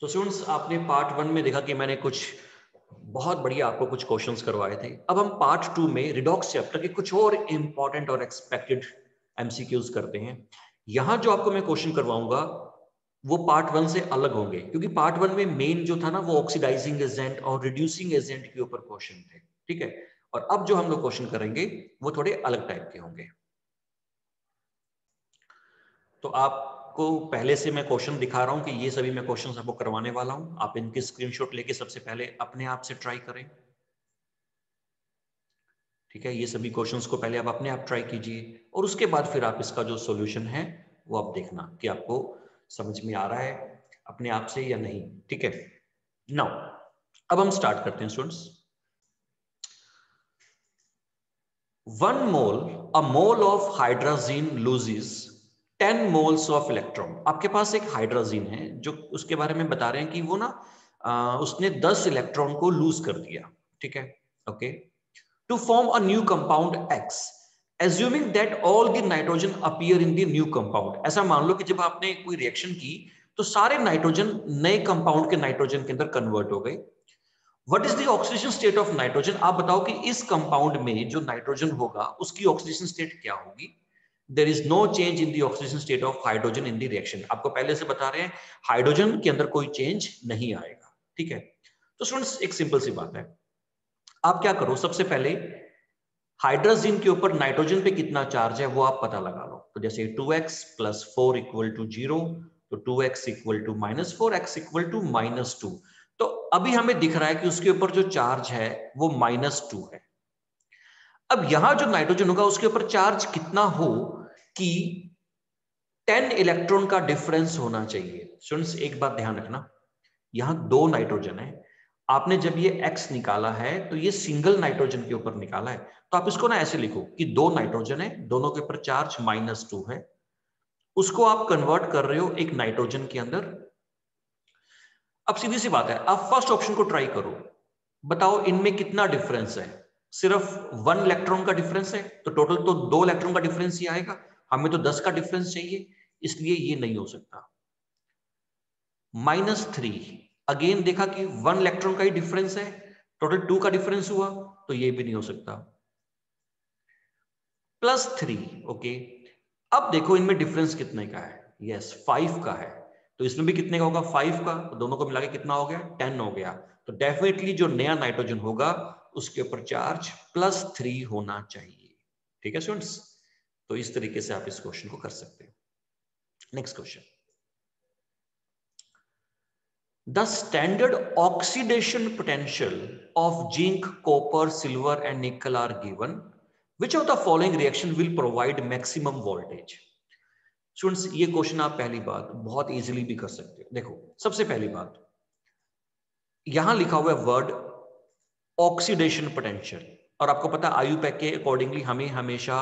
तो स्टूडेंट्स, आपने पार्ट 1 में देखा कि मैंने कुछ बहुत बढ़िया आपको कुछ क्वेश्चंस करवाए थे। अब हम पार्ट 2 में रिडॉक्स चैप्टर के कुछ और इंपॉर्टेंट और एक्सपेक्टेड एमसीक्यूज करते हैं। यहां जो आपको मैं क्वेश्चन करवाऊंगा वो पार्ट 1 से अलग होंगे, क्योंकि पार्ट 1 में मेन जो था ना वो ऑक्सीडाइजिंग एजेंट और रिड्यूसिंग एजेंट के ऊपर क्वेश्चन थे। ठीक है, और अब जो हम लोग क्वेश्चन करेंगे वो थोड़े अलग टाइप के होंगे। तो आपको पहले से मैं क्वेश्चन दिखा रहा हूं कि ये सभी मैं क्वेश्चन आपको करवाने वाला हूं। आप इनके स्क्रीनशॉट लेके सबसे पहले अपने आप से ट्राई करें। ठीक है, ये सभी क्वेश्चंस को पहले आप अपने आप ट्राई कीजिए और उसके बाद फिर आप इसका जो सॉल्यूशन है वो आप देखना कि आपको समझ में आ रहा है अपने आप से या नहीं। ठीक है, नाउ अब हम स्टार्ट करते हैं students. 1 mole, a mole of hydrazine loses 10 moles of electron। आपके पास एक हाइड्राजीन है जो उसके बारे में बता रहे हैं कि वो ना उसने 10 इलेक्ट्रॉन को लूज कर दिया। ठीक है, okay, to form a new compound X, assuming that all the nitrogen appear in the new compound। ऐसा मान लो कि जब आपने कोई रिएक्शन की तो सारे नाइट्रोजन नए कंपाउंड के नाइट्रोजन के अंदर कन्वर्ट हो गए। What is the oxidation state of nitrogen? आप बताओ कि इस कंपाउंड में जो नाइट्रोजन होगा उसकी ऑक्सीडेशन स्टेट क्या होगी? There is no change in the oxidation state of hydrogen in the reaction. आपको पहले से बता रहे हैं हाइड्रोजन के अंदर कोई चेंज नहीं आएगा। ठीक है, तो स्टूडेंट्स एक सिंपल सी बात है, आप क्या करो, सबसे पहले हाइड्रोजन के ऊपर नाइट्रोजन पे कितना चार्ज है वो आप पता लगा लो। तो जैसे 2x + 4 = 0, तो 2x = -4, x = -2। तो अभी हमें दिख रहा है कि उसके ऊपर जो चार्ज है वो -2 है। अब यहां जो नाइट्रोजन होगा उसके ऊपर चार्ज कितना हो कि 10 इलेक्ट्रॉन का डिफरेंस होना चाहिए। स्टूडेंट्स एक बात ध्यान रखना, यहां 2 नाइट्रोजन है। आपने जब ये X निकाला है तो ये सिंगल नाइट्रोजन के ऊपर निकाला है। तो आप इसको ना ऐसे लिखो कि 2 नाइट्रोजन है, दोनों के ऊपर चार्ज -2 है, उसको आप कन्वर्ट कर रहे हो एक नाइट्रोजन के अंदर। अब सीधी सी बात है, आप फर्स्ट ऑप्शन को ट्राई करो, बताओ इनमें कितना डिफरेंस है। सिर्फ 1 इलेक्ट्रॉन का डिफरेंस है, तो टोटल तो 2 इलेक्ट्रॉन का डिफरेंस ही आएगा। हमें तो 10 का डिफरेंस चाहिए, इसलिए ये नहीं हो सकता। -3, अगेन देखा कि 1 इलेक्ट्रॉन का ही डिफरेंस है, टोटल 2 का डिफरेंस हुआ, तो ये भी नहीं हो सकता। +3, ओके, अब देखो इनमें डिफरेंस कितने का है? यस, 5 का है। तो इसमें भी कितने का होगा? 5 का। तो दोनों को मिला के कितना हो गया? 10 हो गया। तो डेफिनेटली जो नया नाइट्रोजन होगा उसके ऊपर चार्ज +3 होना चाहिए। ठीक है स्टूडेंट्स, तो इस तरीके से आप इस क्वेश्चन को कर सकते हो। Next question, the standard oxidation potential of zinc, copper, silver and nickel are given, which of the following reaction will provide maximum voltage? Students ये क्वेश्चन आप पहली बात बहुत इजीली भी कर सकते हो। देखो सबसे पहली बात, यहां लिखा हुआ है वर्ड ऑक्सीडेशन पोटेंशियल, और आपको पता है आयुपैक के अकॉर्डिंगली हमें हमेशा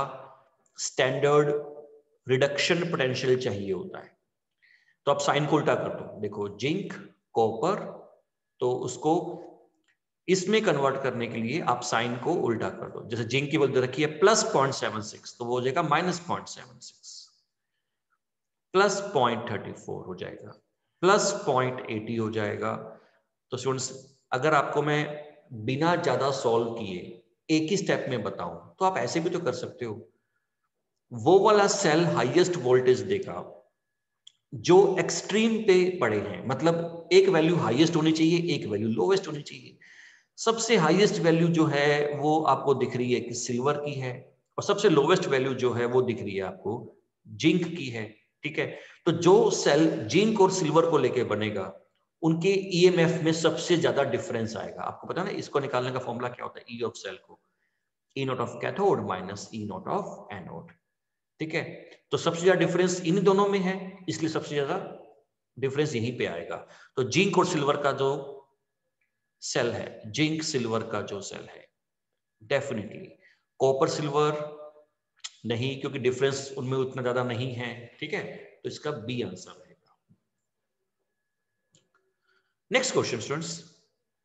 स्टैंडर्ड रिडक्शन पोटेंशियल चाहिए होता है। तो आप साइन को उल्टा कर दो, देखो जिंक, कॉपर, तो उसको इसमें कन्वर्ट करने के लिए आप साइन को उल्टा कर दो। जैसे जिंक की वैल्यू रखी है +0.76, तो वो हो जाएगा -0.76, +0.34 हो जाएगा, +0.80 हो जाएगा। तो स्टूडेंट्स अगर आपको मैं बिना ज्यादा सॉल्व किए एक ही स्टेप में बताऊं तो आप ऐसे भी तो कर सकते हो। वो वाला सेल हाईएस्ट वोल्टेज देगा जो एक्सट्रीम पे पड़े हैं, मतलब एक वैल्यू हाईएस्ट होनी चाहिए, एक वैल्यू लोवेस्ट होनी चाहिए। सबसे हाईएस्ट वैल्यू जो है वो आपको दिख रही है कि सिल्वर की है, और सबसे लोवेस्ट वैल्यू जो है वो दिख रही है आपको जिंक की है। ठीक है, तो जो सेल जिंक और सिल्वर को लेके बनेगा उनके ईएमएफ में सबसे ज्यादा डिफरेंस आएगा। आपको पता है ना इसको निकालने का फॉर्मूला क्या होता है? ई ऑफ सेल को E nought of cathode minus E nought of anode. ठीक है, तो सबसे ज्यादा डिफरेंस इन दोनों में है, इसलिए सबसे ज्यादा डिफरेंस यहीं पे आएगा। तो जिंक और सिल्वर का जो सेल है, जिंक सिल्वर का जो सेल है, डेफिनेटली कॉपर सिल्वर नहीं, क्योंकि डिफरेंस उनमें उतना ज्यादा नहीं है। ठीक है, तो इसका बी आंसर रहेगा। Next question students,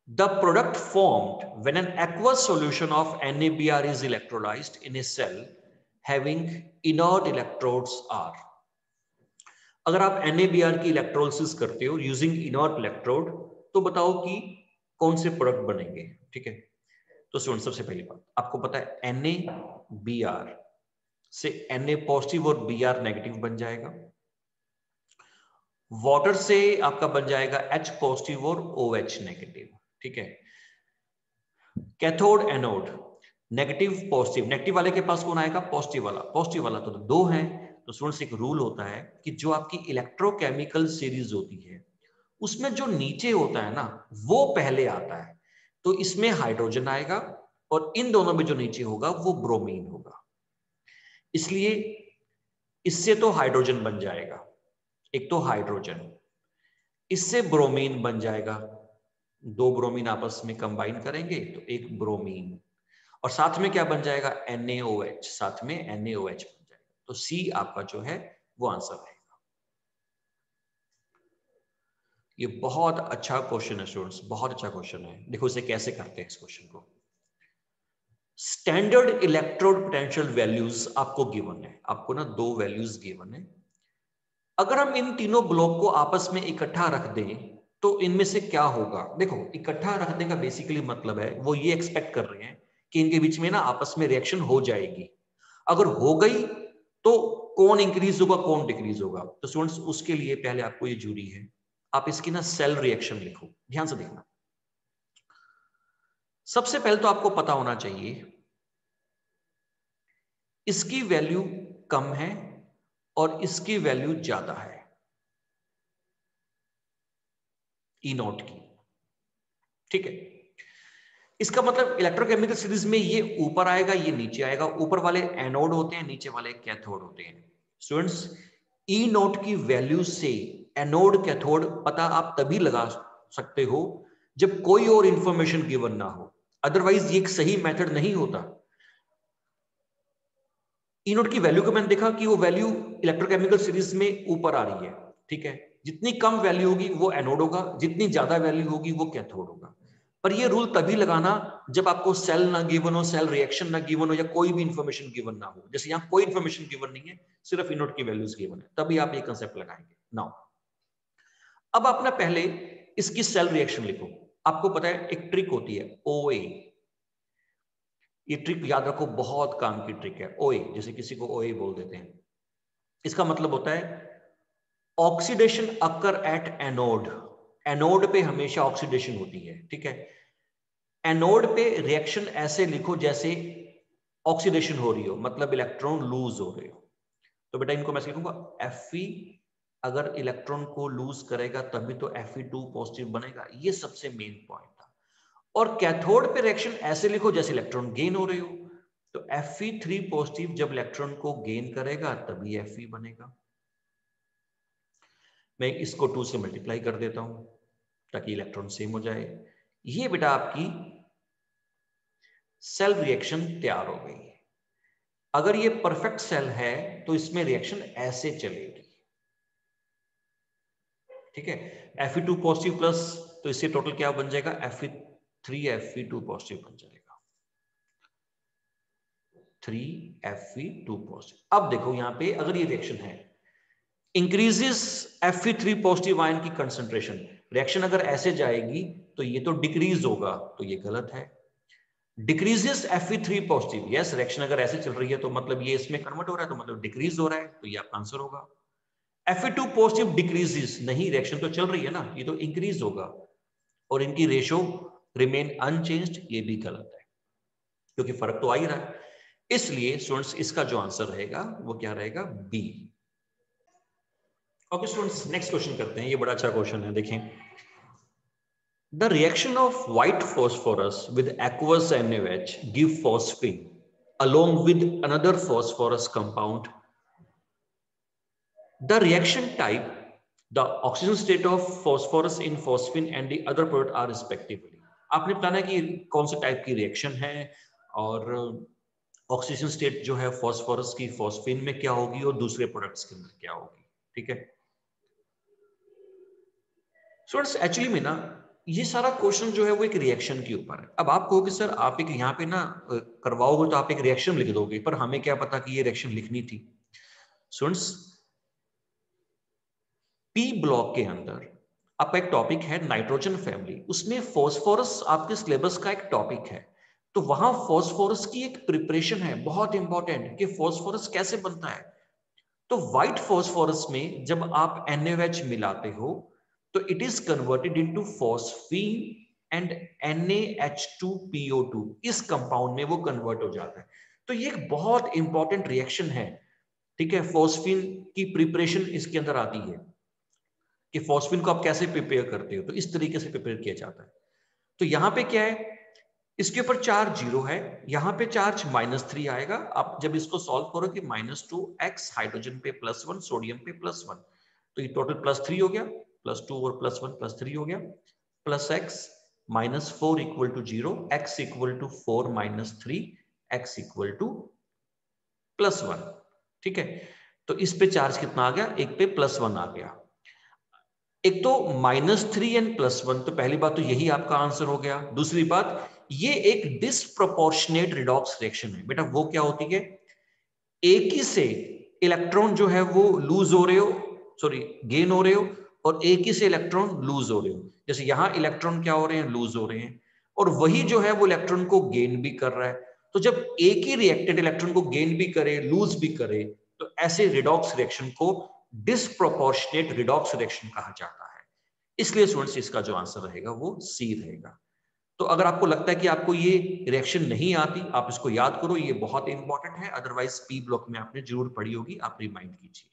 the product formed when an aqueous solution of NaBr is electrolyzed in a cell having inert electrodes are। अगर आप NaBr की इलेक्ट्रोलिसिस करते हो यूजिंग इनर्ट इलेक्ट्रोड, तो बताओ कि कौन से प्रोडक्ट बनेंगे। ठीक है, तो स्टूडेंट सबसे पहली बात आपको पता है NaBr से Na पॉजिटिव और Br नेगेटिव बन जाएगा। वाटर से आपका बन जाएगा H पॉजिटिव और OH नेगेटिव। ठीक है, cathode anode negative positive, negative वाले के पास कौन आएगा? पॉजिटिव वाला। पॉजिटिव वाला तो दो है। तो स्टूडेंट्स एक रूल होता है कि जो आपकी इलेक्ट्रोकेमिकल सीरीज होती है उसमें जो नीचे होता है ना वो पहले आता है, तो इसमें हाइड्रोजन आएगा और इन दोनों में जो नीचे होगा वो ब्रोमीन होगा। इसलिए इससे तो हाइड्रोजन बन जाएगा, एक तो हाइड्रोजन, इससे ब्रोमीन बन जाएगा, दो ब्रोमीन आपस में कंबाइन करेंगे तो एक ब्रोमीन, और साथ में क्या बन जाएगा? NaOH, साथ में NaOH बन जाएगा। तो C आपका जो है वो आंसर रहेगा। ये बहुत अच्छा क्वेश्चन है स्टूडेंट्स, बहुत अच्छा क्वेश्चन है। देखो इसे कैसे करते हैं इस क्वेश्चन को। स्टैंडर्ड इलेक्ट्रोड पोटेंशियल वैल्यूज आपको गिवन है, आपको ना दो वैल्यूज गिवन है। अगर हम इन तीनों ब्लॉक को आपस में इकट्ठा रख दें तो इनमें से क्या होगा? देखो इकट्ठा रखने का बेसिकली मतलब है वो ये एक्सपेक्ट कर रहे हैं कि इनके बीच में ना आपस में रिएक्शन हो जाएगी। अगर हो गई तो कौन इंक्रीज होगा कौन डिक्रीज होगा? तो स्टूडेंट्स उसके लिए पहले आपको ये जरूरी है, आप इसकी ना सेल रिएक्शन लिखो, ध्यान से देखना। सबसे पहले तो आपको पता होना चाहिए इसकी वैल्यू कम है और इसकी वैल्यू ज्यादा है E नॉट की। ठीक है, इसका मतलब इलेक्ट्रोकेमिकल सीरीज में ये ऊपर आएगा ये नीचे आएगा, ऊपर वाले एनोड होते हैं नीचे वाले कैथोड होते हैं। स्टूडेंट्स ई नोट की वैल्यू से एनोड कैथोड पता आप तभी लगा सकते हो जब कोई और इंफॉर्मेशन गिवन ना हो, अदरवाइज ये एक सही मेथड नहीं होता। ई नोट की वैल्यू को मैंने देखा कि वो वैल्यू इलेक्ट्रोकेमिकल सीरीज में ऊपर आ रही है। ठीक है, जितनी कम वैल्यू होगी वो एनोड होगा, जितनी ज्यादा वैल्यू होगी वो कैथोड होगा। पर ये रूल तभी लगाना जब आपको सेल ना गिवन हो, सेल रिएक्शन ना गिवन हो, या कोई भी इंफॉर्मेशन गिवन ना हो। जैसे यहाँ कोई इंफॉर्मेशन गिवन नहीं है, सिर्फ इनोट की वैल्यूज गिवन है, तभी आप ये कंसेप्ट लगाएंगे। नाउ अब आप ना पहले इसकी सेल रिएक्शन लिखो। आपको पता है एक ट्रिक होती है ओए, ये ट्रिक याद रखो, बहुत काम की ट्रिक है। ओए जैसे किसी को ओए बोल देते हैं, इसका मतलब होता है oxidation occur at anode. Anode पे हमेशा ऑक्सीडेशन होती है। ठीक है, एनोड पे रिएक्शन ऐसे लिखो जैसे ऑक्सीडेशन हो रही हो, मतलब इलेक्ट्रॉन लूज हो रहे हो। तो बेटा इनको मैं लिखूंगा Fe, अगर इलेक्ट्रॉन को लूज करेगा तभी तो Fe2 पॉजिटिव बनेगा, ये सबसे मेन पॉइंट था। और कैथोड पे रिएक्शन ऐसे लिखो जैसे इलेक्ट्रॉन गेन हो रहे हो, तो Fe3 पॉजिटिव जब इलेक्ट्रॉन को गेन करेगा तभी Fe बनेगा। मैं इसको 2 से मल्टीप्लाई कर देता हूं ताकि इलेक्ट्रॉन सेम हो जाए। ये बेटा आपकी सेल रिएक्शन तैयार हो गई। अगर ये परफेक्ट सेल है तो इसमें रिएक्शन ऐसे चलेगी। ठीक है, Fe2 पॉजिटिव प्लस, तो इससे टोटल क्या बन जाएगा? Fe3 Fe2 पॉजिटिव बन जाएगा, 3 Fe2 पॉजिटिव। अब देखो यहां पे अगर ये रिएक्शन है, इंक्रीजेस Fe3 पॉजिटिव आयन की कंसंट्रेशन, रिएक्शन अगर ऐसे जाएगी तो ये तो डिक्रीज होगा, तो ये गलत है। Decreases Fe3 positive, yes, reaction अगर ऐसे चल रही है तो मतलब ये इसमें कन्वर्ट हो रहा है, तो मतलब डिक्रीज हो रहा है, तो ये आपका आंसर होगा। Fe2 पॉजिटिव डिक्रीजेस, नहीं रिएक्शन तो चल रही है ना, ये तो इंक्रीज होगा, और इनकी रेशो रिमेन अनचेंज्ड, ये भी गलत है क्योंकि फर्क तो आ ही रहा है। इसलिए स्टूडेंट्स इसका जो आंसर रहेगा वो क्या रहेगा? B. Okay students, next question करते हैं, ये बड़ा अच्छा क्वेश्चन है, देखें। The reaction of white phosphorus with aqueous NaOH give phosphine along with another phosphorus compound. The reaction type, the oxidation state of phosphorus in phosphine and the other product are respectively. आपने बताना है कि कौन से type की reaction है और oxidation state जो है फॉस्फोरस की फॉस्फीन में क्या होगी और दूसरे प्रोडक्ट्स के अंदर क्या होगी। ठीक है स्टूडेंट्स, एक्चुअली में ना ये सारा क्वेश्चन जो है वो एक रिएक्शन के ऊपर है। अब आप कहोगे सर आप एक यहाँ पे ना करवाओगे तो आप एक रिएक्शन लिख दोगे, पर हमें क्या पता कि ये रिएक्शन लिखनी थी। स्टूडेंट्स पी ब्लॉक के अंदर आपका एक टॉपिक है नाइट्रोजन फैमिली, उसमें फॉस्फोरस आपके सिलेबस का एक टॉपिक है, तो वहां फॉस्फोरस की एक प्रिपरेशन है बहुत इंपॉर्टेंट कि फॉस्फोरस कैसे बनता है। तो व्हाइट फॉस्फोरस में जब आप NaOH मिलाते हो तो it is converted into phosphine and NaH2PO2, इस कंपाउंड में वो कन्वर्ट हो जाता है। तो ये एक बहुत इंपॉर्टेंट रिएक्शन है, ठीक है। फॉस्फीन की प्रिपरेशन इसके अंदर आती है कि फॉस्फीन को आप कैसे प्रिपेयर करते हो, तो इस तरीके से प्रिपेयर किया जाता है। तो यहां पे क्या है, इसके ऊपर चार्ज 0 है, यहां पे चार्ज -3 आएगा। आप जब इसको सॉल्व करोगे -2x हाइड्रोजन पे +1 सोडियम पे +1, तो ये टोटल +3 हो गया, +2 और +1 +3 हो गया, +x -4 = 0, x = 4 - 3, x = +1, ठीक है। तो इस पे चार्ज कितना आ गया, एक पे +1 आ गया। एक तो -3 एंड +1, तो पहली बात तो यही आपका आंसर हो गया। दूसरी बात, ये एक डिसप्रोपोर्शनेट रिडॉक्स रिएक्शन है। बेटा वो क्या होती है, एक ही से इलेक्ट्रॉन जो है वो लूज हो रहे हो, सॉरी गेन हो रहे हो, और एक ही से इलेक्ट्रॉन लूज हो रहे हो। जैसे यहां इलेक्ट्रॉन क्या हो रहे हैं, लूज हो रहे हैं, और वही जो है वो इलेक्ट्रॉन को गेन भी कर रहा है। तो जब एक ही रिएक्टेड इलेक्ट्रॉन को गेन भी करे, लूज भी करे, तो ऐसे रिडॉक्स रिएक्शन को डिसप्रोपोर्शनेट रिडॉक्स रिएक्शन कहा जाता है। इसलिए स्टूडेंट्स इसका जो आंसर रहेगा वो सी रहेगा। तो अगर आपको लगता है कि आपको ये रिएक्शन नहीं आती, आप इसको याद करो, ये बहुत इंपॉर्टेंट है, अदरवाइज पी ब्लॉक में आपने जरूर पढ़ी होगी, आप रिमाइंड कीजिए।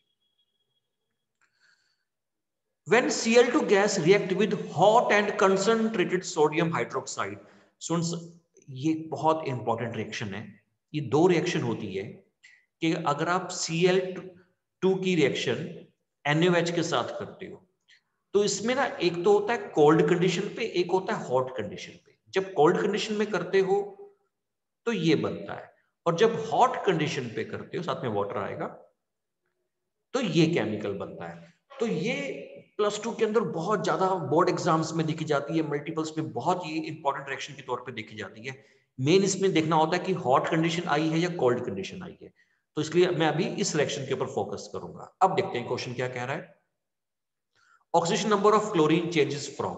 When Cl2 gas react with hot and concentrated sodium hydroxide, सुन, ये बहुत इंपॉर्टेंट रिएक्शन है। ये दो रिएक्शन होती है कि अगर आप Cl2 की रिएक्शन NaOH के साथ करते हो, तो इसमें ना एक तो होता है कोल्ड कंडीशन पे, एक होता है हॉट कंडीशन पे। जब कोल्ड कंडीशन में करते हो तो ये बनता है, और जब हॉट कंडीशन पे करते हो, साथ में वाटर आएगा, तो ये केमिकल बनता है। तो ये +2 के अंदर बहुत ज्यादा बोर्ड एग्जाम्स में देखी जाती है, मल्टीपल्स में बहुत ये इंपॉर्टेंट रिएक्शन के तौर पे देखी जाती है। मेन इसमें देखना होता है कि हॉट कंडीशन आई है या कोल्ड कंडीशन आई है। तो इसलिए मैं अभी इस रिएक्शन के ऊपर फोकस करूंगा। अब देखते हैं क्वेश्चन क्या कह रहा है। Oxidation number of chlorine changes from,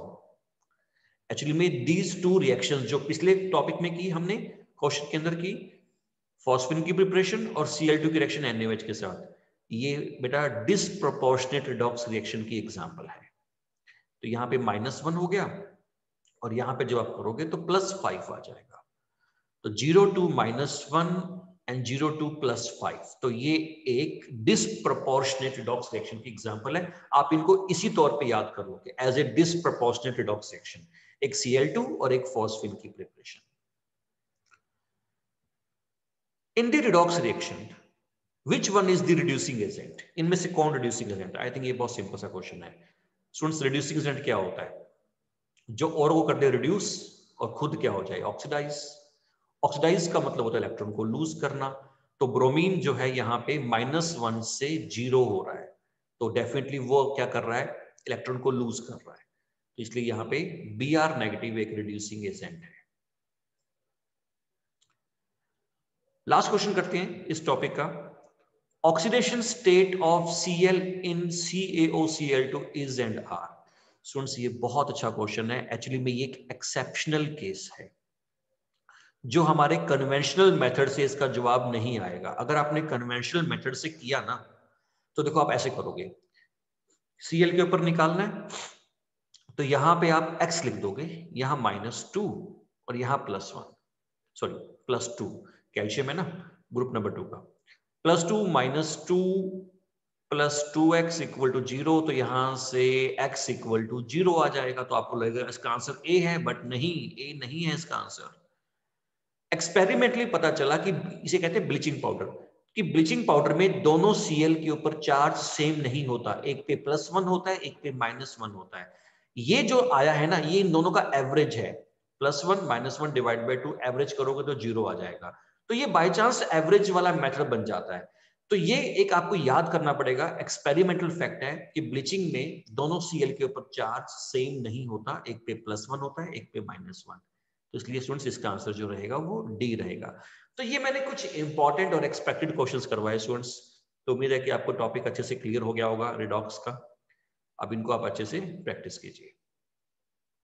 actually में दीज टू रिएक्शंस जो पिछले टॉपिक में की हमने क्वेश्चन के अंदर की, फॉस्फिन की प्रिपरेशन और Cl2 की रिएक्शन NaOH के साथ, ये बेटा डिसप्रोपोर्शनेट रिडॉक्स रिएक्शन की एग्जांपल है। तो यहाँ पे -1 हो गया, और यहाँ पे जब आप करोगे तो +5 आ जाएगा। तो 0 to -1 एंड 0 to +5, तो ये एक डिसप्रोपोर्शनेट रिडॉक्स रिएक्शन की एग्जांपल है। आप इनको इसी तौर पे याद कर लोगे, as a disproportionate redox reaction, एक Cl2 और एक फॉस्फिन की preparation. In the redox reaction Which one is the reducing agent? इनमें से कौन reducing agent? आई थिंक ये बहुत सिंपल सा क्वेश्चन है। स्टूडेंट्स, reducing agent क्या होता है, जो और को कर दे रिड्यूस और खुद क्या हो जाए, ऑक्सीडाइज। ऑक्सीडाइज का मतलब होता है इलेक्ट्रॉन को लूज करना। तो ब्रोमीन जो है यहाँ पे -1 से 0 हो रहा है, तो डेफिनेटली वो क्या कर रहा है, इलेक्ट्रॉन को लूज कर रहा है। तो इसलिए यहाँ पे Br नेगेटिव एक रिड्यूसिंग एजेंट है। लास्ट क्वेश्चन करते हैं इस टॉपिक का। Oxidation state of Cl in CaOCl2 is and are। Students, ये बहुत अच्छा क्वेश्चन है। एक्चुअली में ये एक एक्सेप्शनल केस है, जो हमारे कन्वेंशनल मेथड से इसका जवाब नहीं आएगा। अगर आपने कन्वेंशनल मेथड से किया ना, तो देखो आप ऐसे करोगे, Cl के ऊपर निकालना है, तो यहां पे आप x लिख दोगे, यहां -2 और यहां +1, सॉरी +2, कैल्शियम है ना, ग्रुप नंबर 2 का, +2 -2 +2x = 0, तो यहां से x = 0 आ जाएगा। तो आपको लगेगा इसका आंसर A है, बट नहीं, A नहीं है इसका आंसर। एक्सपेरिमेंटली पता चला कि इसे कहते हैं ब्लीचिंग पाउडर, कि ब्लीचिंग पाउडर में दोनों Cl के ऊपर चार्ज सेम नहीं होता, एक पे +1 होता है, एक पे -1 होता है। ये जो आया है ना, ये इन दोनों का एवरेज है, +1 -1 / 2, एवरेज करोगे तो 0 आ जाएगा। तो ये बाय चांस एवरेज वाला मेथड बन जाता है। तो ये एक आपको याद करना पड़ेगा, एक्सपेरिमेंटल फैक्ट है कि ब्लीचिंग में दोनों Cl के ऊपर चार्ज सेम नहीं होता, एक पे +1 होता है, एक पे -1। तो इसलिए स्टूडेंट्स इसका आंसर जो रहेगा वो डी रहेगा। तो ये मैंने कुछ इंपॉर्टेंट और एक्सपेक्टेड क्वेश्चंस करवाए स्टूडेंट्स। तो उम्मीद है कि आपको टॉपिक अच्छे से क्लियर हो गया होगा रिडॉक्स का। अब इनको आप अच्छे से प्रैक्टिस कीजिए।